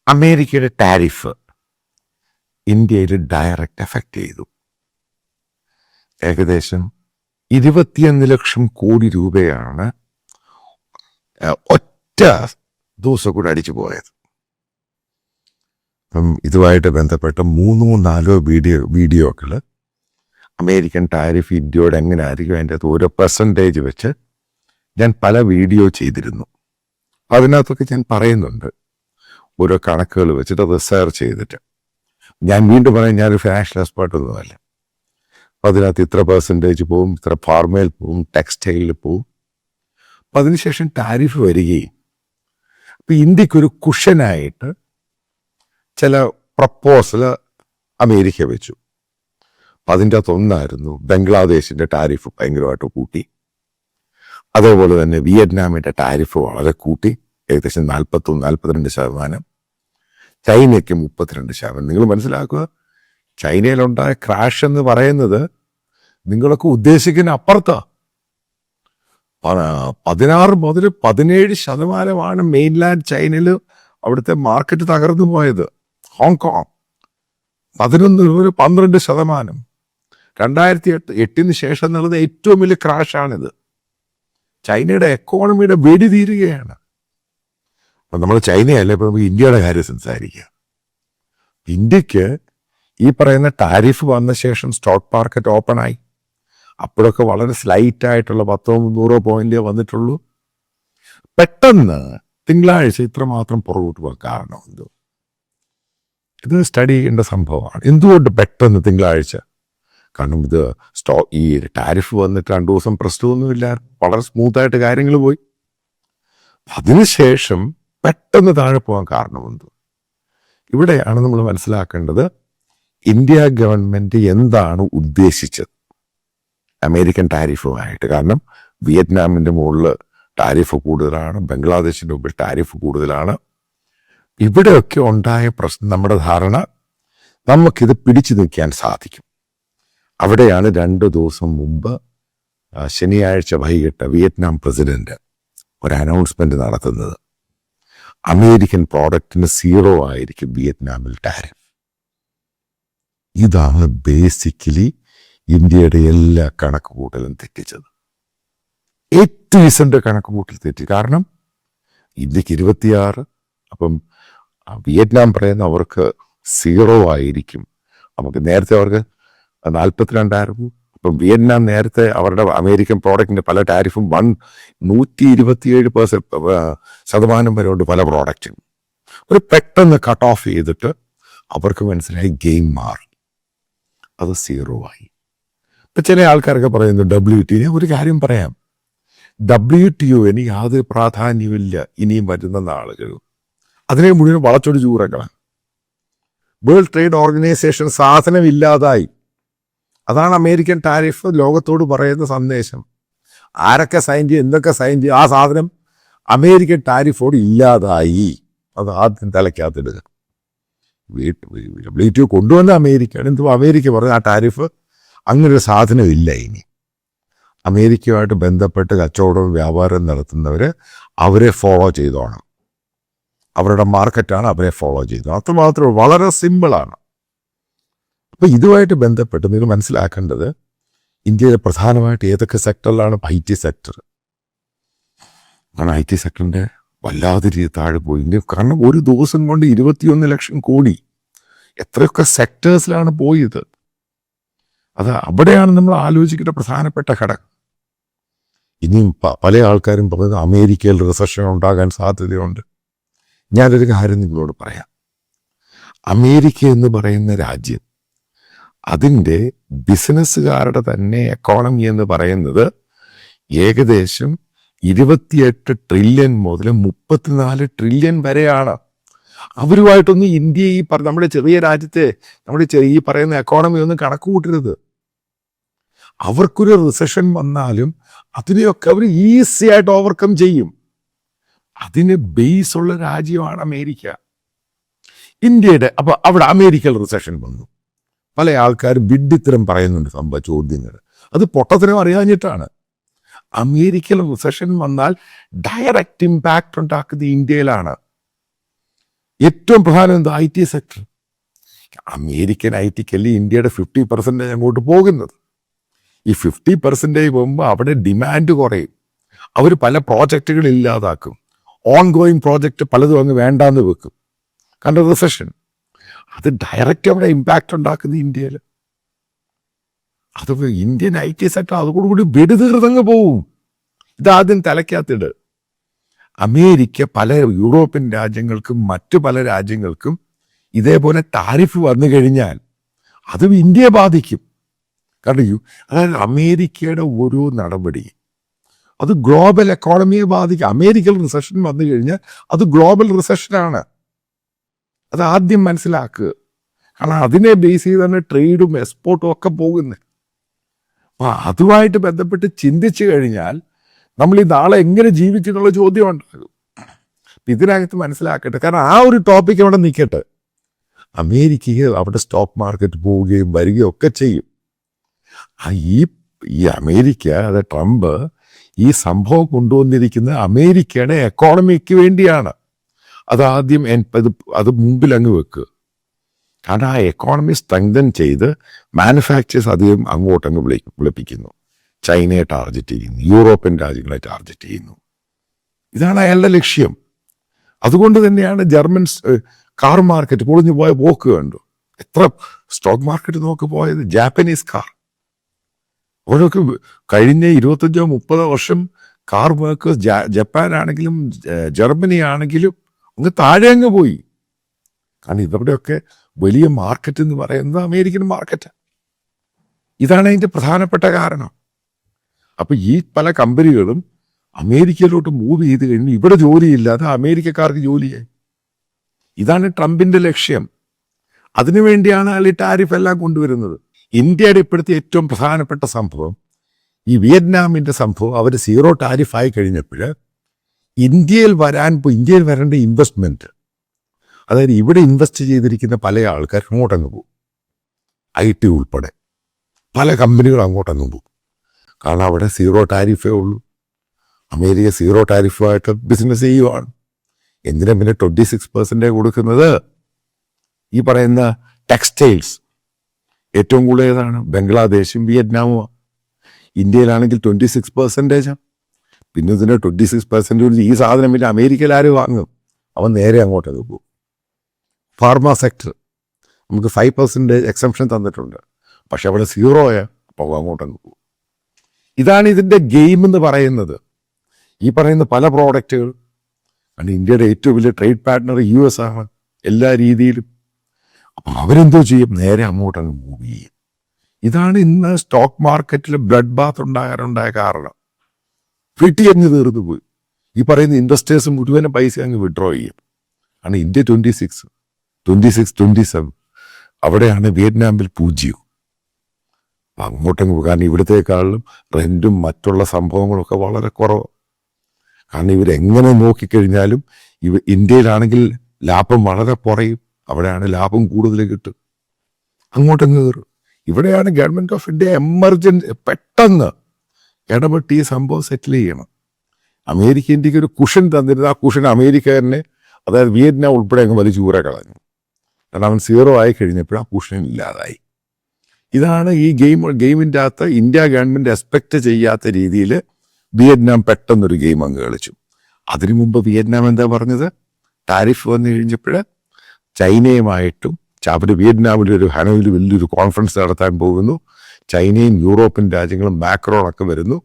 അമേരിക്കയുടെ ടാരിഫ് ഇന്ത്യയിൽ direct effect ചെയ്തു. ഏകദേശം 21 ലക്ഷം കോടി രൂപയാണ് ഒറ്റ ദിവസം കൂടെ അടിച്ചു പോയത്. അപ്പം ഇതുമായിട്ട് ബന്ധപ്പെട്ട 3-4 വീഡിയോകൾ അമേരിക്കൻ ടാരിഫ് ഇന്ത്യയോട് എങ്ങനെ ആയിരിക്കും അതിൻ്റെ അകത്ത് ഓരോ പെർസെൻറ്റേജ് വെച്ച് ഞാൻ പല വീഡിയോ ചെയ്തിരുന്നു. അതിനകത്തൊക്കെ ഞാൻ പറയുന്നുണ്ട് ഓരോ കണക്കുകൾ വെച്ചിട്ട് റിസർച്ച് ചെയ്തിട്ട്. ഞാൻ വീണ്ടും പറയാം, ഞാനൊരു ഫിനാൻഷ്യൽ എക്സ്പേർട്ടൊന്നുമല്ല. അപ്പം അതിനകത്ത് ഇത്ര പെർസെൻറ്റേജ് പോവും, ഇത്ര ഫാർമയിൽ പോവും, ടെക്സ്റ്റൈലിൽ പോവും. അപ്പം അതിനുശേഷം ടാരിഫ് വരികയും അപ്പം ഇന്ത്യക്കൊരു കുഷനായിട്ട് ചില പ്രപ്പോസൽ അമേരിക്ക വെച്ചു. അപ്പം അതിൻ്റെ അകത്ത് ഒന്നായിരുന്നു ബംഗ്ലാദേശിൻ്റെ ടാരിഫ് ഭയങ്കരമായിട്ട് കൂട്ടി. അതേപോലെ തന്നെ വിയറ്റ്നാമിൻ്റെ ടാരിഫ് വളരെ കൂട്ടി, ഏകദേശം 41-42%. ചൈനയ്ക്ക് 32%. നിങ്ങൾ മനസ്സിലാക്കുക, ചൈനയിലുണ്ടായ ക്രാഷ് എന്ന് പറയുന്നത് നിങ്ങളൊക്കെ ഉദ്ദേശിക്കുന്ന അപ്പുറത്താണ്. 16 മുതൽ 17% മെയിൻലാൻഡ് ചൈനയിൽ അവിടുത്തെ മാർക്കറ്റ് തകർന്നു പോയത്. ഹോങ്കോങ് 11 മുതൽ 12%. 2008 ശേഷം നടന്ന ഏറ്റവും വലിയ ക്രാഷാണിത്. ചൈനയുടെ എക്കോണമിയുടെ വെടി തീരുകയാണ്. അപ്പം നമ്മൾ ചൈനയല്ല, ഇപ്പം നമുക്ക് ഇന്ത്യയുടെ കാര്യം സംസാരിക്കുക. ഇന്ത്യക്ക് ഈ പറയുന്ന ടാരിഫ് വന്ന ശേഷം സ്റ്റോക്ക് മാർക്കറ്റ് ഓപ്പണായി. അപ്പോഴൊക്കെ വളരെ സ്ലൈറ്റ് ആയിട്ടുള്ള 100-300 പോയിന്റേ വന്നിട്ടുള്ളൂ. പെട്ടെന്ന് തിങ്കളാഴ്ച ഇത്രമാത്രം പുറകോട്ട് പോകാൻ കാരണം എന്തോ? ഇത് സ്റ്റഡി ചെയ്യേണ്ട സംഭവമാണ്. എന്തുകൊണ്ട് പെട്ടെന്ന് തിങ്കളാഴ്ച? കാരണം ഇത് ഈ ടാരിഫ് വന്നിട്ട് 2 ദിവസം പ്രശ്നമൊന്നുമില്ല, വളരെ സ്മൂത്തായിട്ട് കാര്യങ്ങൾ പോയി. അതിനുശേഷം പെട്ടെന്ന് താഴെ പോകാൻ കാരണമെന്ത്? ഇവിടെയാണ് നമ്മൾ മനസ്സിലാക്കേണ്ടത് ഇന്ത്യ ഗവൺമെന്റ് എന്താണ് ഉദ്ദേശിച്ചത് അമേരിക്കൻ ടാരിഫുമായിട്ട്. കാരണം വിയറ്റ്നാമിൻ്റെ മുകളിൽ ടാരിഫ് കൂടുതലാണ്, ബംഗ്ലാദേശിൻ്റെ മുമ്പിൽ ടാരിഫ് കൂടുതലാണ്. ഇവിടെയൊക്കെ ഉണ്ടായ പ്രശ്നം, നമ്മുടെ ധാരണ നമുക്കിത് പിടിച്ചു നിൽക്കാൻ സാധിക്കും. അവിടെയാണ് 2 ദിവസം മുമ്പ് ശനിയാഴ്ച വൈകിട്ട് വിയറ്റ്നാം പ്രസിഡന്റ് ഒരു അനൗൺസ്മെന്റ് നടത്തുന്നത്. അമേരിക്കൻ പ്രോഡക്റ്റിന് 0 ആയിരിക്കും വിയറ്റ്നാമിൽ ടാരിഫ്. ഇതാണ് ബേസിക്കലി ഇന്ത്യയുടെ എല്ലാ കണക്കുകൂട്ടലും തെറ്റിച്ചത്. ഏറ്റവും റീസെന്റ് കണക്കുകൂട്ടൽ തെറ്റി. കാരണം ഇന്ത്യക്ക് 26, അപ്പം വിയറ്റ്നാം പറയുന്ന അവർക്ക് 0 ആയിരിക്കും. നമുക്ക് നേരത്തെ അവർക്ക് 42 അപ്പം വിയറ്റ്നാം നേരത്തെ അവരുടെ അമേരിക്കൻ പ്രോഡക്റ്റിന്റെ പല ടാരിഫും 127% വരെ ഉണ്ട് പല പ്രോഡക്റ്റിനും. ഒരു പെട്ടെന്ന് കട്ട് ഓഫ് ചെയ്തിട്ട് അവർക്ക് മനസ്സിലായി ഗെയിം മാറി, അത് 0 ആയി. ഇപ്പം ചില ആൾക്കാരൊക്കെ പറയുന്നു WTO. ഒരു കാര്യം പറയാം, WTOന് യാതൊരു പ്രാധാന്യമില്ല ഇനിയും വരുന്ന നാളുകൾ. അതിനെ മുഴുവൻ വളച്ചൊടിച്ച് കൂറകളാണ്. വേൾഡ് ട്രേഡ് ഓർഗനൈസേഷൻ സാധനമില്ലാതായി. അതാണ് അമേരിക്കൻ ടാരിഫ് ലോകത്തോട് പറയുന്ന സന്ദേശം. ആരൊക്കെ സൈൻ ചെയ്യും, എന്തൊക്കെ സൈൻ ചെയ്യും, ആ സാധനം അമേരിക്കൻ ടാരിഫോട് ഇല്ലാതായി. അത് ആദ്യം തലയ്ക്കകത്തിടുക. WTO കൊണ്ടുവന്ന അമേരിക്കയാണ്. എന്തും അമേരിക്ക പറഞ്ഞ ആ ടാരിഫ് അങ്ങനൊരു സാധനമില്ല. ഇനി അമേരിക്കയുമായിട്ട് ബന്ധപ്പെട്ട് കച്ചവടവും വ്യാപാരം നടത്തുന്നവർ അവരെ ഫോളോ ചെയ്തോണം. അവരുടെ മാർക്കറ്റാണ്, അവരെ ഫോളോ ചെയ്തു. അത്രമാത്രം വളരെ സിമ്പിളാണ്. അപ്പം ഇതുമായിട്ട് ബന്ധപ്പെട്ട് നിങ്ങൾ മനസ്സിലാക്കേണ്ടത് ഇന്ത്യയിലെ പ്രധാനമായിട്ട് ഏതൊക്കെ സെക്ടറിലാണ്? IT sector. കാരണം IT സെക്ടറിൻ്റെ വല്ലാതെ രീതി താഴെ പോയി. കാരണം ഒരു ദിവസം കൊണ്ട് 21 ലക്ഷം കോടി എത്രയൊക്കെ സെക്ടേഴ്സിലാണ് പോയത്. അത് അവിടെയാണ് നമ്മൾ ആലോചിക്കേണ്ട പ്രധാനപ്പെട്ട ഘടകം. ഇനിയും പല ആൾക്കാരും പറയുന്നത് അമേരിക്കയിൽ റിസഷൻ ഉണ്ടാകാൻ സാധ്യതയുണ്ട്. ഞാനൊരു കാര്യം നിങ്ങളോട് പറയാം. അമേരിക്ക എന്ന് പറയുന്ന രാജ്യം, അതിൻ്റെ ബിസിനസ്സുകാരുടെ തന്നെ എക്കോണമി എന്ന് പറയുന്നത് ഏകദേശം 28 ട്രില്യൺ മുതൽ 34 ട്രില്യൺ വരെയാണ്. അവരുമായിട്ടൊന്നും ഇന്ത്യ നമ്മുടെ ചെറിയ രാജ്യത്തെ നമ്മുടെ ഈ പറയുന്ന എക്കോണമി ഒന്നും കണക്ക് കൂട്ടരുത്. അവർക്കൊരു റിസഷൻ വന്നാലും അതിനെയൊക്കെ അവർ ഈസി ആയിട്ട് ഓവർകം ചെയ്യും. അതിന് ബേസ് ഉള്ള രാജ്യമാണ് അമേരിക്ക. ഇന്ത്യയുടെ അപ്പോൾ അവിടെ അമേരിക്കയിൽ റിസഷൻ വന്നു. പല ആൾക്കാരും വിഡ്ഢിത്തരം പറയുന്നുണ്ട് സംഭവ ചോദ്യങ്ങൾ. അത് പൊട്ടത്തിനും അറിയാഞ്ഞിട്ടാണ്. അമേരിക്കയിൽ റിസഷൻ വന്നാൽ ഡയറക്റ്റ് ഇമ്പാക്റ്റ് ഉണ്ടാക്കുന്നത് ഇന്ത്യയിലാണ്. ഏറ്റവും പ്രധാനം എന്താ? IT sector. അമേരിക്കൻ ITക്കല്ലേ ഇന്ത്യയുടെ 50% അങ്ങോട്ട് പോകുന്നത്. ഈ 50% പോകുമ്പോൾ അവിടെ ഡിമാൻഡ് കുറയും. അവർ പല പ്രോജക്റ്റുകൾ ഇല്ലാതാക്കും. ഓൺ ഗോയിങ് പ്രോജക്റ്റ് പലതും അങ്ങ് വേണ്ടാന്ന് വെക്കും. കാരണം റിസഷൻ. അത് ഡയറക്റ്റ് അവിടെ ഇമ്പാക്റ്റ് ഉണ്ടാക്കുന്നത് ഇന്ത്യയിൽ. അത് ഇന്ത്യൻ IT സെക്ടർ അതോടുകൂടി വെടുതീർന്നങ്ങ് പോവും. ഇതാദ്യം തലയ്ക്കകത്തിട്. അമേരിക്ക പല യൂറോപ്യൻ രാജ്യങ്ങൾക്കും മറ്റു പല രാജ്യങ്ങൾക്കും ഇതേപോലെ ടാരിഫ് വന്നു കഴിഞ്ഞാൽ അതും ഇന്ത്യയെ ബാധിക്കും. കാരണം അതായത് അമേരിക്കയുടെ ഓരോ നടപടി അത് ഗ്ലോബൽ എക്കോണമിയെ ബാധിക്കും. അമേരിക്കൻ റിസഷൻ വന്നു കഴിഞ്ഞാൽ അത് ഗ്ലോബൽ റിസഷനാണ്. അത് ആദ്യം മനസ്സിലാക്കുക. കാരണം അതിനെ ബേസ് ചെയ്താണ് ട്രേഡും എക്സ്പോർട്ടും ഒക്കെ പോകുന്നത്. അപ്പം അതുമായിട്ട് ബന്ധപ്പെട്ട് ചിന്തിച്ചു കഴിഞ്ഞാൽ നമ്മൾ ഈ നാളെ എങ്ങനെ ജീവിക്കുന്നുള്ള ചോദ്യം ഉണ്ടാകും. ഇതിനകത്ത് മനസ്സിലാക്കട്ടെ. കാരണം ആ ഒരു ടോപ്പിക് അവിടെ നിൽക്കട്ടെ. അമേരിക്കയിൽ അവിടെ സ്റ്റോക്ക് മാർക്കറ്റ് പോവുകയും വരികയും ഒക്കെ ചെയ്യും. ഈ അമേരിക്ക, അത് ട്രംപ് ഈ സംഭവം കൊണ്ടുവന്നിരിക്കുന്നത് അമേരിക്കയുടെ എക്കോണമിക്ക് വേണ്ടിയാണ്. അതാദ്യം അത് മുമ്പിൽ അങ്ങ് വെക്കുക. കാരണം ആ എക്കോണമി സ്ട്രെങ്തൻ ചെയ്ത് മാനുഫാക്ചേഴ്സ് അധികം അങ്ങോട്ടങ്ങ് വിളിപ്പിക്കുന്നു. ചൈനയെ ടാർഗറ്റ് ചെയ്യുന്നു, യൂറോപ്യൻ രാജ്യങ്ങളെ ടാർഗറ്റ് ചെയ്യുന്നു. ഇതാണ് അയാളുടെ ലക്ഷ്യം. അതുകൊണ്ട് തന്നെയാണ് ജർമ്മൻ കാർ മാർക്കറ്റ് പൊളിഞ്ഞു പോയ പോക്ക് കണ്ടു. എത്ര സ്റ്റോക്ക് മാർക്കറ്റ് നോക്കി പോയത്. ജാപ്പനീസ് കാർ അവരൊക്കെ കഴിഞ്ഞ 25-30 വർഷം കാർ വർക്കേഴ്സ് ജപ്പാനാണെങ്കിലും ജർമ്മനി ആണെങ്കിലും അങ്ങ് താഴെ അങ്ങ് പോയി. കാരണം ഇവരുടെയൊക്കെ വലിയ മാർക്കറ്റ് എന്ന് പറയുന്നത് അമേരിക്കൻ മാർക്കറ്റ്. ഇതാണ് അതിൻ്റെ പ്രധാനപ്പെട്ട കാരണം. അപ്പം ഈ പല കമ്പനികളും അമേരിക്കയിലോട്ട് മൂവ് ചെയ്ത് കഴിഞ്ഞ് ഇവിടെ ജോലിയില്ലാതെ അമേരിക്കക്കാർക്ക് ജോലിയായി. ഇതാണ് ട്രംപിൻ്റെ ലക്ഷ്യം. അതിനുവേണ്ടിയാണ് അയാൾ ഈ ടാരിഫ് എല്ലാം കൊണ്ടുവരുന്നത്. ഇന്ത്യയുടെ ഇപ്പോഴത്തെ ഏറ്റവും പ്രധാനപ്പെട്ട സംഭവം ഈ വിയറ്റ്നാമിൻ്റെ സംഭവം. അവർ 0 ടാരിഫായി കഴിഞ്ഞപ്പോൾ ഇന്ത്യയിൽ വരേണ്ട ഇൻവെസ്റ്റ്മെൻറ്റ്, അതായത് ഇവിടെ ഇൻവെസ്റ്റ് ചെയ്തിരിക്കുന്ന പല ആൾക്കാർ അങ്ങോട്ടങ്ങ് പോകും. IT ഉൾപ്പെടെ പല കമ്പനികളും അങ്ങോട്ടങ്ങ് പോകും. കാരണം അവിടെ 0 ടാരിഫേ ഉള്ളൂ. അമേരിക്ക 0 ടാരിഫായിട്ട് ബിസിനസ് ചെയ്യുവാണ്. എന്തിനാ പിന്നെ 26% കൊടുക്കുന്നത്? ഈ പറയുന്ന ടെക്സ്റ്റൈൽസ് ഏറ്റവും കൂടുതൽ ഏതാണ്? ബംഗ്ലാദേശും വിയറ്റ്നാമുമാണ്. ഇന്ത്യയിലാണെങ്കിൽ 26%. പിന്നെ ഇതിൻ്റെ 26% ഈ സാധനം പിന്നെ അമേരിക്കയിൽ ആര് വാങ്ങും? അവൻ നേരെ അങ്ങോട്ടൊക്കെ പോകും. ഫാർമ സെക്ടർ നമുക്ക് 5% എക്സംഷൻ തന്നിട്ടുണ്ട്. പക്ഷെ അവിടെ 0 അപ്പോൾ അങ്ങോട്ടങ്ങ് പോകും. ഇതാണ് ഇതിൻ്റെ ഗെയിം എന്ന് പറയുന്നത്. ഈ പറയുന്ന പല പ്രോഡക്റ്റുകൾ, കാരണം ഇന്ത്യയുടെ ഏറ്റവും വലിയ ട്രേഡ് പാർട്ട്ണർ US ആണ് എല്ലാ രീതിയിലും. അപ്പം അവരെന്തോ ചെയ്യും? നേരെ അങ്ങോട്ടങ്ങ് മൂവ് ചെയ്യും. ഇതാണ് ഇന്ന് സ്റ്റോക്ക് മാർക്കറ്റിൽ ബ്ലഡ് ബാത്ത് ഉണ്ടാകാനുണ്ടായ കാരണം. അങ്ങ് തീർന്നു പോയി. ഈ പറയുന്ന ഇൻവെസ്റ്റേഴ്സ് മുഴുവനും പൈസ അങ്ങ് വിഡ്രോ ചെയ്യും. കാരണം ഇന്ത്യ 26, 27 അവിടെയാണ് വിയറ്റ്നാമിൽ 0. അങ്ങോട്ടങ്ങ് പോകും. കാരണം ഇവിടത്തേക്കാളും റെൻറ്റും മറ്റുള്ള സംഭവങ്ങളൊക്കെ വളരെ കുറവ്. കാരണം ഇവരെങ്ങനെ നോക്കിക്കഴിഞ്ഞാലും ഇന്ത്യയിലാണെങ്കിൽ ലാഭം വളരെ കുറയും, അവിടെയാണ് ലാഭം കൂടുതൽ കിട്ടും. അങ്ങോട്ടങ്ങ് കയറും. ഇവിടെയാണ് ഗവൺമെൻറ് ഓഫ് ഇന്ത്യ എമർജൻസി പെട്ടെന്ന് ഇടപെട്ട് ഈ സംഭവം സെറ്റിൽ ചെയ്യണം. അമേരിക്ക ഇന്ത്യക്ക് ഒരു കുഷൻ തന്നിരുന്നത്, ആ കുഷൻ അമേരിക്ക തന്നെ, അതായത് വിയറ്റ്നാം ഉൾപ്പെടെ അങ്ങ് വലിച്ചു ഊര കളഞ്ഞു. കാരണം അവൻ 0 ആയി കഴിഞ്ഞപ്പോൾ ആ കുഷൻ ഇല്ലാതായി. ഇതാണ് ഈ ഗെയിമിൻ്റെ അകത്ത് ഇന്ത്യ ഗവൺമെൻറ് എക്സ്പെക്റ്റ് ചെയ്യാത്ത രീതിയിൽ വിയറ്റ്നാം പെട്ടെന്നൊരു ഗെയിം അങ്ങ് കളിച്ചു. അതിനു മുമ്പ് വിയറ്റ്നാം എന്താ പറഞ്ഞത്? ടാരിഫ് വന്നു കഴിഞ്ഞപ്പോൾ ചൈനയുമായിട്ടും അവർ വിയറ്റ്നാമിലൊരു ഹനോയിൽ വലിയൊരു കോൺഫറൻസ് നടത്താൻ പോകുന്നു. ചൈനയും യൂറോപ്യൻ രാജ്യങ്ങളും മാക്രോണൊക്കെ വരുന്നു.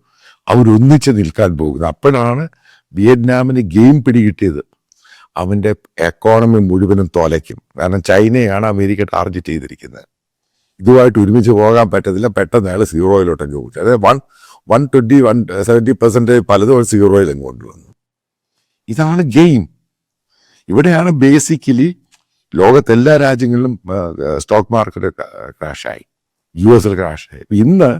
അവരൊന്നിച്ച് നിൽക്കാൻ പോകുന്നു. അപ്പോഴാണ് വിയറ്റ്നാമിന് ഗെയിം പിടികിട്ടിയത്. അവൻ്റെ എക്കോണമി മുഴുവനും തോലയ്ക്കും. കാരണം ചൈനയാണ് അമേരിക്ക ടാർഗറ്റ് ചെയ്തിരിക്കുന്നത്. ഇതുമായിട്ട് ഒരുമിച്ച് പോകാൻ പറ്റത്തില്ല. പെട്ടെന്ന് അയാൾ 0-ലോട്ടങ്ങ് പോയി. അതായത് 120-170% പലതും 0-ൽ കൊണ്ടുവന്നു. ഇതാണ് ഗെയിം. ഇവിടെയാണ് ബേസിക്കലി ലോകത്തെല്ലാ രാജ്യങ്ങളിലും സ്റ്റോക്ക് മാർക്കറ്റ് ക്രാഷായി. US ക്രാഷായി. ഇന്ന്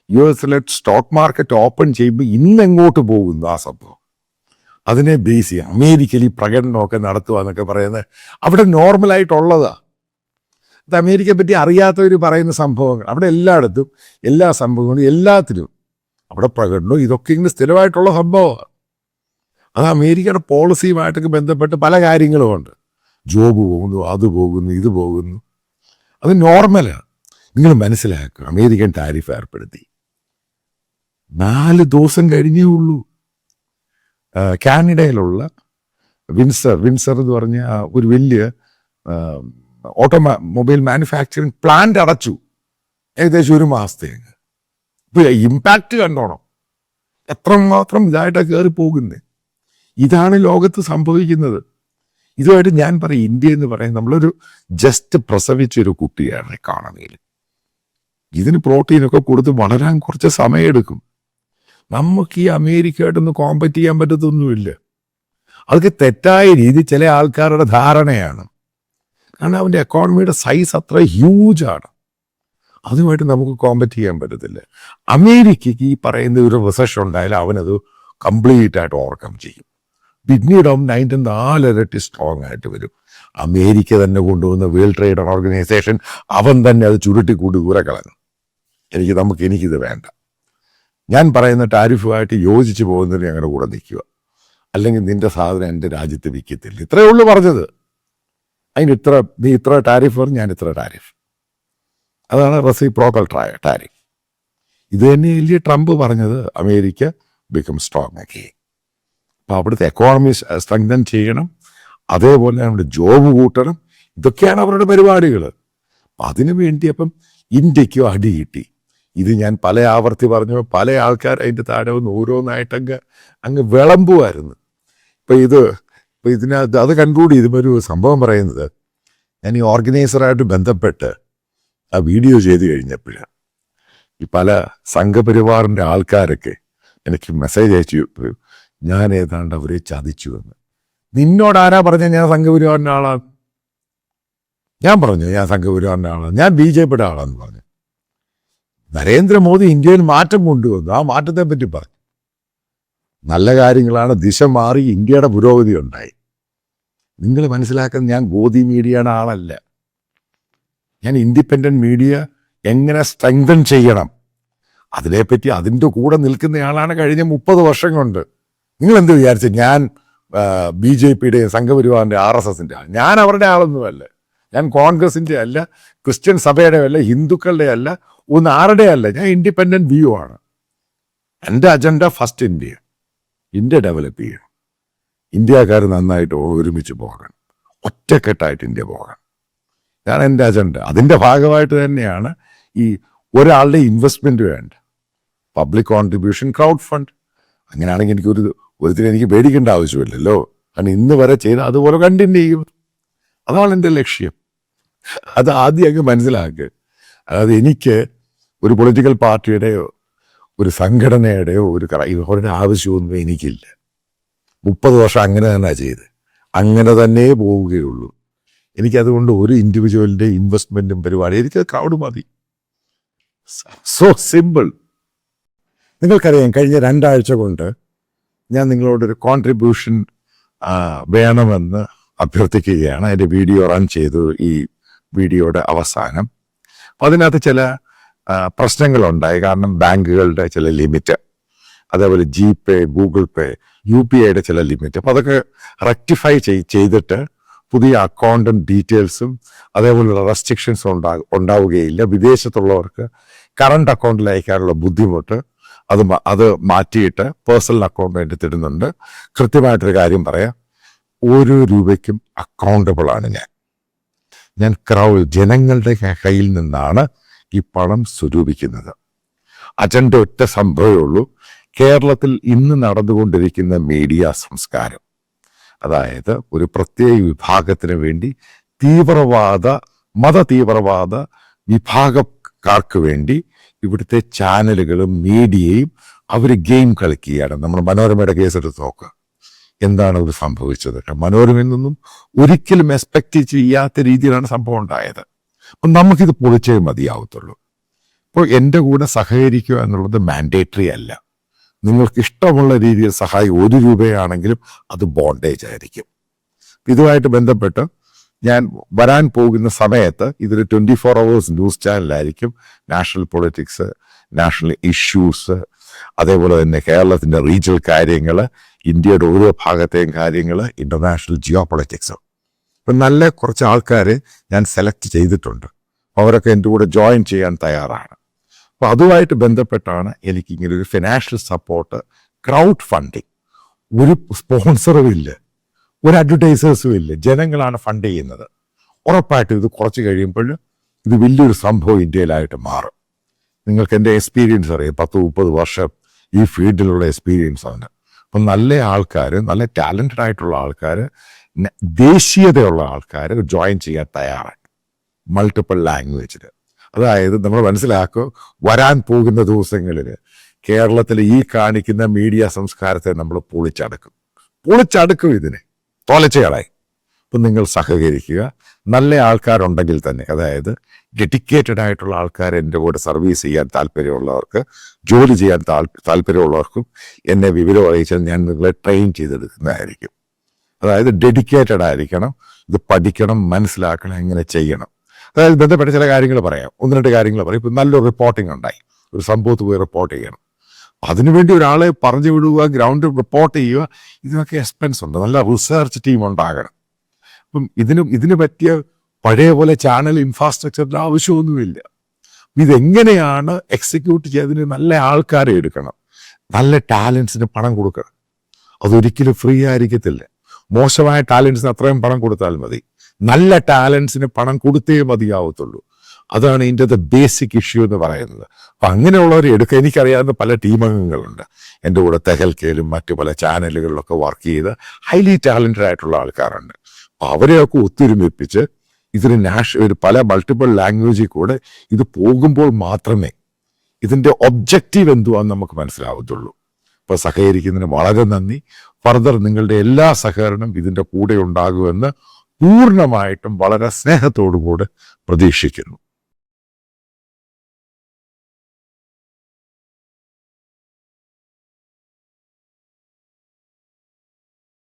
US സ്റ്റോക്ക് മാർക്കറ്റ് ഓപ്പൺ ചെയ്യുമ്പോൾ ഇന്നെങ്ങോട്ട് പോകുന്നു ആ സംഭവം, അതിനെ ബേസ് ചെയ്യുക. അമേരിക്കയിൽ ഈ പ്രകടനമൊക്കെ നടത്തുക എന്നൊക്കെ പറയുന്നത് അവിടെ നോർമലായിട്ടുള്ളതാണ്. അത് അമേരിക്കയെ പറ്റി അറിയാത്തവർ പറയുന്ന സംഭവങ്ങൾ. അവിടെ എല്ലായിടത്തും എല്ലാ സംഭവങ്ങളും എല്ലാത്തിലും അവിടെ പ്രകടനവും ഇതൊക്കെ ഇങ്ങനെ സ്ഥിരമായിട്ടുള്ള സംഭവമാണ്. അത് അമേരിക്കയുടെ പോളിസിയുമായിട്ടൊക്കെ ബന്ധപ്പെട്ട് പല കാര്യങ്ങളുമുണ്ട്. ജോബ് പോകുന്നു, അത് പോകുന്നു, ഇത് പോകുന്നു. അത് നോർമലാണ്. നിങ്ങൾ മനസ്സിലാക്കുക, അമേരിക്കൻ ടാരിഫ് ഏർപ്പെടുത്തി 4 ദിവസം കഴിഞ്ഞേ ഉള്ളൂ. കാനഡയിലുള്ള വിൻസർ എന്ന് പറഞ്ഞ ഒരു വലിയ ഓട്ടോമൊബൈൽ മാനുഫാക്ചറിങ് പ്ലാന്റ് അടച്ചു ഏകദേശം 1 മാസത്തേക്ക്. ഇപ്പൊ ഇമ്പാക്റ്റ് കണ്ടോണം, എത്രമാത്രം ഇതായിട്ടാണ് കയറി പോകുന്നത്. ഇതാണ് ലോകത്ത് സംഭവിക്കുന്നത്. ഇതുമായിട്ട് ഞാൻ പറയും, ഇന്ത്യ എന്ന് പറയുന്നത് നമ്മളൊരു ജസ്റ്റ് പ്രസവിച്ചൊരു കുട്ടിയാണ് എക്കോണമിയിൽ. ഇതിന് പ്രോട്ടീനൊക്കെ കൊടുത്ത് വളരാൻ കുറച്ച് സമയമെടുക്കും. നമുക്ക് ഈ അമേരിക്കയായിട്ടൊന്ന് കോമ്പറ്റ് ചെയ്യാൻ പറ്റത്തൊന്നുമില്ല. അതൊക്കെ തെറ്റായ രീതി ചില ആൾക്കാരുടെ ധാരണയാണ്. കാരണം അവൻ്റെ എക്കോണമിയുടെ സൈസ് അത്ര ഹ്യൂജാണ്. അതുമായിട്ട് നമുക്ക് കോമ്പറ്റ് ചെയ്യാൻ പറ്റത്തില്ല. അമേരിക്കയ്ക്ക് ഈ പറയുന്ന ഒരു റിസഷൻ ഉണ്ടായാലും അവനത് കംപ്ലീറ്റ് ആയിട്ട് ഓവർകം ചെയ്യും. പിന്നീട് അവൻ 4 ഇരട്ടി സ്ട്രോങ് ആയിട്ട് വരും. അമേരിക്ക തന്നെ കൊണ്ടുവന്ന വേൾഡ് ട്രേഡ് ഓർഗനൈസേഷൻ അവൻ തന്നെ അത് ചുരുട്ടിക്കൂട്ടി ദൂരെ കളഞ്ഞു. എനിക്കിത് വേണ്ട. ഞാൻ പറയുന്ന ടാരിഫുമായിട്ട് യോജിച്ച് പോകുന്നതിന് ഞങ്ങളുടെ കൂടെ നിൽക്കുക, അല്ലെങ്കിൽ നിന്റെ സാധനം എൻ്റെ രാജ്യത്ത് വിൽക്കത്തില്ല. ഇത്രയേ ഉള്ളൂ പറഞ്ഞത്. അതിന് നീ ഇത്ര ടാരിഫ് പറഞ്ഞു, ഞാൻ ഇത്ര ടാരിഫ്. അതാണ് റെസിപ്രോക്കൽ ടാരിഫ്. ഇത് തന്നെയല്ലേ ട്രംപ് പറഞ്ഞത്, അമേരിക്ക ബിക്കം സ്ട്രോങ് ആക്കി. അപ്പോൾ അവിടുത്തെ എക്കോണമി സ്ട്രെങ്തൻ ചെയ്യണം, അതേപോലെ നമ്മുടെ ജോബ് കൂട്ടണം. ഇതൊക്കെയാണ് അവരുടെ പരിപാടികൾ. അതിനു വേണ്ടി അപ്പം ഇന്ത്യക്കും അടി കിട്ടി. ഇത് ഞാൻ പല ആവർത്തി പറഞ്ഞു, പല ആൾക്കാർ അതിൻ്റെ താഴെ ഒന്ന് ഓരോന്നായിട്ട് അങ്ങ് വിളമ്പുമായിരുന്നു. ഇപ്പം ഇതിനകത്ത് അത് കൺക്ലൂഡ് ചെയ്തൊരു സംഭവം പറയുന്നത്, ഞാൻ ഈ ഓർഗനൈസറായിട്ട് ബന്ധപ്പെട്ട് ആ വീഡിയോ ചെയ്ത് കഴിഞ്ഞപ്പോഴാണ് ഈ പല സംഘപരിവാറിൻ്റെ ആൾക്കാരൊക്കെ എനിക്ക് മെസ്സേജ് അയച്ചു, ഞാൻ ഏതാണ്ട് അവരെ ചതിച്ചു എന്ന്. നിന്നോട് ആരാ പറഞ്ഞ ഞാൻ സംഘപരിവാറിൻ്റെ ആളാണ്? ഞാൻ പറഞ്ഞു ഞാൻ സംഘപരിവാറിൻ്റെ ആളാണ്, ഞാൻ BJPയുടെ ആളാന്ന് പറഞ്ഞു. നരേന്ദ്രമോദി ഇന്ത്യയിൽ മാറ്റം കൊണ്ടുവന്നു. ആ മാറ്റത്തെ പറ്റി പറഞ്ഞു. നല്ല കാര്യങ്ങളാണ്, ദിശ മാറി, ഇന്ത്യയുടെ പുരോഗതി ഉണ്ടായി. നിങ്ങൾ മനസ്സിലാക്കുന്നത്, ഞാൻ ഗോദി മീഡിയയുടെ ആളല്ല. ഞാൻ ഇൻഡിപെൻഡൻറ്റ് മീഡിയ എങ്ങനെ സ്ട്രെങ്തൻ ചെയ്യണം അതിനെപ്പറ്റി അതിൻ്റെ കൂടെ നിൽക്കുന്നയാളാണ് കഴിഞ്ഞ 30 വർഷം കൊണ്ട്. നിങ്ങൾ എന്ത് വിചാരിച്ചു ഞാൻ BJPയുടെയും സംഘപരിവാറിൻ്റെ RSSൻ്റെ ആൾ? ഞാൻ അവരുടെ ആളൊന്നുമല്ല. ഞാൻ കോൺഗ്രസിൻ്റെ അല്ല, ക്രിസ്ത്യൻ സഭയുടെ അല്ല, ഹിന്ദുക്കളുടെ അല്ല, ഒന്നും ആരുടെ അല്ല. ഞാൻ ഇൻഡിപെൻഡൻറ്റ് വ്യൂ ആണ്. എൻ്റെ അജണ്ട ഫസ്റ്റ് ഇന്ത്യ ഡെവലപ്പ് ചെയ്യണം, ഇന്ത്യക്കാർ നന്നായിട്ട് ഒരുമിച്ച് പോകണം, ഒറ്റക്കെട്ടായിട്ട് ഇന്ത്യ പോകണം. ഇതാണ് എൻ്റെ അജണ്ട. അതിൻ്റെ ഭാഗമായിട്ട് തന്നെയാണ് ഈ ഒരാളുടെ ഇൻവെസ്റ്റ്മെൻറ്റ് വേണ്ട, പബ്ലിക് കോൺട്രിബ്യൂഷൻ, ക്രൗഡ് ഫണ്ട്. അങ്ങനെയാണെങ്കിൽ എനിക്ക് പേടിക്കേണ്ട ആവശ്യമില്ലല്ലോ. കാരണം ഇന്ന് വരെ ചെയ്ത് അതുപോലെ കണ്ടിന്യൂ ചെയ്യും. അതാണ് എൻ്റെ ലക്ഷ്യം. അത് ആദ്യം അങ്ങ് മനസ്സിലാക്കുക. അതായത് എനിക്ക് ഒരു പൊളിറ്റിക്കൽ പാർട്ടിയുടെയോ ഒരു സംഘടനയുടെയോ അവരുടെ ആവശ്യമൊന്നും എനിക്കില്ല. 30 വർഷം അങ്ങനെ തന്നെ ചെയ്ത്, അങ്ങനെ തന്നെ പോവുകയുള്ളൂ. എനിക്കതുകൊണ്ട് ഒരു ഇൻഡിവിജ്വലിൻ്റെ ഇൻവെസ്റ്റ്മെൻറ്റും പരിപാടി, എനിക്ക് ക്രൗഡ് മതി. So simple. നിങ്ങൾക്കറിയാം, കഴിഞ്ഞ 2 ആഴ്ച കൊണ്ട് ഞാൻ നിങ്ങളോടൊരു കോൺട്രിബ്യൂഷൻ വേണമെന്ന് അഭ്യർത്ഥിക്കുകയാണ്. അതിൻ്റെ വീഡിയോ റൺ ചെയ്തു ഈ വീഡിയോയുടെ അവസാനം. അപ്പോൾ അതിനകത്ത് ചില പ്രശ്നങ്ങളുണ്ടായി. കാരണം ബാങ്കുകളുടെ ചില ലിമിറ്റ്, അതേപോലെ GPay, ഗൂഗിൾ പേ, UPIയുടെ ചില ലിമിറ്റ്. അപ്പോൾ അതൊക്കെ റെക്ടിഫൈ ചെയ്തിട്ട് പുതിയ അക്കൗണ്ടും ഡീറ്റെയിൽസും അതേപോലെയുള്ള റെസ്ട്രിക്ഷൻസും ഉണ്ടാവുകയില്ല. വിദേശത്തുള്ളവർക്ക് കറണ്ട് അക്കൗണ്ടിൽ അയക്കാനുള്ള ബുദ്ധിമുട്ട് അത് മാറ്റിയിട്ട് പേഴ്സണൽ അക്കൗണ്ട് വേണ്ടി തരുന്നുണ്ട്. കൃത്യമായിട്ടൊരു കാര്യം പറയാം, ഓരോ രൂപയ്ക്കും അക്കൗണ്ടബിളാണ് ഞാൻ ജനങ്ങളുടെ കയ്യിൽ നിന്നാണ് ഈ പണം സ്വരൂപിക്കുന്നത്. അജണ്ട ഒറ്റ സംഭവമേ ഉള്ളൂ. കേരളത്തിൽ ഇന്ന് നടന്നുകൊണ്ടിരിക്കുന്ന മീഡിയ സംസ്കാരം, അതായത് ഒരു പ്രത്യേക വിഭാഗത്തിന് വേണ്ടി മത തീവ്രവാദ വിഭാഗക്കാർക്ക് വേണ്ടി ഇവിടുത്തെ ചാനലുകളും മീഡിയയും അവർ ഗെയിം കളിക്കുകയാണ്. നമ്മൾ മനോരമയുടെ കേസെടുത്ത് നോക്കുക, എന്താണ് ഇത് സംഭവിച്ചത്? മനോരമയിൽ നിന്നും ഒരിക്കലും എക്സ്പെക്ട് ചെയ്യാത്ത രീതിയിലാണ് സംഭവം ഉണ്ടായത്. അപ്പം നമുക്കിത് പൊളിച്ചേ മതിയാവത്തുള്ളൂ. ഇപ്പോൾ എൻ്റെ കൂടെ സഹകരിക്കുക എന്നുള്ളത് മാൻഡേറ്ററി അല്ല. നിങ്ങൾക്ക് ഇഷ്ടമുള്ള രീതിയിൽ സഹായം 1 രൂപയാണെങ്കിലും അത് ബോണ്ടേജ് ആയിരിക്കും. ഇതുമായിട്ട് ബന്ധപ്പെട്ട് ഞാൻ വരാൻ പോകുന്ന സമയത്ത് ഇതൊരു 24 hours ന്യൂസ് ചാനലായിരിക്കും. നാഷണൽ പൊളിറ്റിക്സ്, നാഷണൽ ഇഷ്യൂസ്, അതേപോലെ തന്നെ കേരളത്തിൻ്റെ റീജിയണൽ കാര്യങ്ങൾ, ഇന്ത്യയുടെ ഓരോ ഭാഗത്തെയും കാര്യങ്ങൾ, ഇന്റർനാഷണൽ ജിയോ പൊളിറ്റിക്സ്, ഇപ്പം നല്ല കുറച്ച് ആൾക്കാരെ ഞാൻ സെലക്ട് ചെയ്തിട്ടുണ്ട്. അവരൊക്കെ എൻ്റെ കൂടെ ജോയിൻ ചെയ്യാൻ തയ്യാറാണ്. അപ്പോൾ അതുമായിട്ട് ബന്ധപ്പെട്ടാണ് എനിക്ക് ഇങ്ങനെ ഒരു ഫിനാൻഷ്യൽ സപ്പോർട്ട്, ക്രൗഡ് ഫണ്ടിങ്. ഒരു സ്പോൺസറും ഇല്ല, ഒരു അഡ്വർടൈസേഴ്സും ഇല്ല, ജനങ്ങളാണ് ഫണ്ട് ചെയ്യുന്നത്. ഉറപ്പായിട്ടും ഇത് കുറച്ച് കഴിയുമ്പോൾ ഇത് വലിയൊരു സംഭവം ഇന്ത്യയിലായിട്ട് മാറും. നിങ്ങൾക്ക് എൻ്റെ എക്സ്പീരിയൻസ് അറിയാം, 10-30 വർഷം ഈ ഫീൽഡിലുള്ള എക്സ്പീരിയൻസ് ആണ്. അപ്പം നല്ല ആൾക്കാർ, നല്ല ടാലൻറ്റഡ് ആയിട്ടുള്ള ആൾക്കാർ, ദേശീയതയുള്ള ആൾക്കാർ ജോയിൻ ചെയ്യാൻ തയ്യാറാണ് മൾട്ടിപ്പിൾ ലാംഗ്വേജിൽ. അതായത് നമ്മൾ മനസ്സിലാക്കുക, വരാൻ പോകുന്ന ദിവസങ്ങളിൽ കേരളത്തിൽ ഈ കാണിക്കുന്ന മീഡിയ സംസ്കാരത്തെ നമ്മൾ പൊളിച്ചടുക്കും ഇതിനെ തോലച്ചയാളായി. അപ്പം നിങ്ങൾ സഹകരിക്കുക. നല്ല ആൾക്കാരുണ്ടെങ്കിൽ തന്നെ, അതായത് ഡെഡിക്കേറ്റഡ് ആയിട്ടുള്ള ആൾക്കാർ എൻ്റെ കൂടെ സർവീസ് ചെയ്യാൻ താല്പര്യമുള്ളവർക്ക്, ജോലി ചെയ്യാൻ താല്പര്യമുള്ളവർക്കും എന്നെ വിവരം അറിയിച്ചാൽ ഞാൻ നിങ്ങളെ ട്രെയിൻ ചെയ്തെടുക്കുന്നതായിരിക്കും. അതായത് ഡെഡിക്കേറ്റഡ് ആയിരിക്കണം, ഇത് പഠിക്കണം, മനസ്സിലാക്കണം, എങ്ങനെ ചെയ്യണം. അതായത് ബന്ധപ്പെട്ട ചില കാര്യങ്ങൾ പറയാം, 1-2 കാര്യങ്ങൾ പറയും. ഇപ്പം നല്ലൊരു റിപ്പോർട്ടിംഗ് ഉണ്ടായി, ഒരു സംഭവത്ത് പോയി റിപ്പോർട്ട് ചെയ്യണം. അതിനുവേണ്ടി ഒരാളെ പറഞ്ഞു വിടുക, ഗ്രൗണ്ടിൽ റിപ്പോർട്ട് ചെയ്യുക, ഇതിനൊക്കെ എക്സ്പെൻസ് ഉണ്ട്. നല്ല റിസർച്ച് ടീം ഉണ്ടാകണം. അപ്പം ഇതിന് പറ്റിയ പഴയ പോലെ ചാനൽ ഇൻഫ്രാസ്ട്രക്ചറിൻ്റെ ആവശ്യമൊന്നുമില്ല. ഇതെങ്ങനെയാണ് എക്സിക്യൂട്ട് ചെയ്തതിന് നല്ല ആൾക്കാരെ എടുക്കണം, നല്ല ടാലൻസിന് പണം കൊടുക്കണം. അതൊരിക്കലും ഫ്രീ ആയിരിക്കത്തില്ല. മോശമായ ടാലൻസിന് അത്രയും പണം കൊടുത്താൽ മതി, നല്ല ടാലൻസിന് പണം കൊടുത്തേ മതിയാവത്തുള്ളൂ. അതാണ് ഇതിൻ്റെ ബേസിക് ഇഷ്യൂ എന്ന് പറയുന്നത്. അപ്പം അങ്ങനെയുള്ളവരെ എടുക്കുക. എനിക്കറിയാവുന്ന പല ടീമംഗങ്ങളുണ്ട് എൻ്റെ കൂടെ, തെഹൽക്കയിലും മറ്റു പല ചാനലുകളിലൊക്കെ വർക്ക് ചെയ്ത് ഹൈലി ടാലൻറ്റഡ് ആയിട്ടുള്ള ആൾക്കാരുണ്ട്. അപ്പം അവരെയൊക്കെ ഒത്തൊരുമിപ്പിച്ച് ഇതിന് പല മൾട്ടിപ്പിൾ ലാംഗ്വേജിൽ കൂടെ ഇത് പോകുമ്പോൾ മാത്രമേ ഇതിൻ്റെ ഒബ്ജക്റ്റീവ് എന്തുവാന്ന് നമുക്ക് മനസ്സിലാവത്തുള്ളൂ. അപ്പോൾ സഹകരിക്കുന്നതിന് വളരെ നന്ദി. ഫർദർ നിങ്ങളുടെ എല്ലാ സഹകരണം ഇതിൻ്റെ കൂടെ ഉണ്ടാകുമെന്ന് പൂർണ്ണമായിട്ടും വളരെ സ്നേഹത്തോടു കൂടെ പ്രതീക്ഷിക്കുന്നു.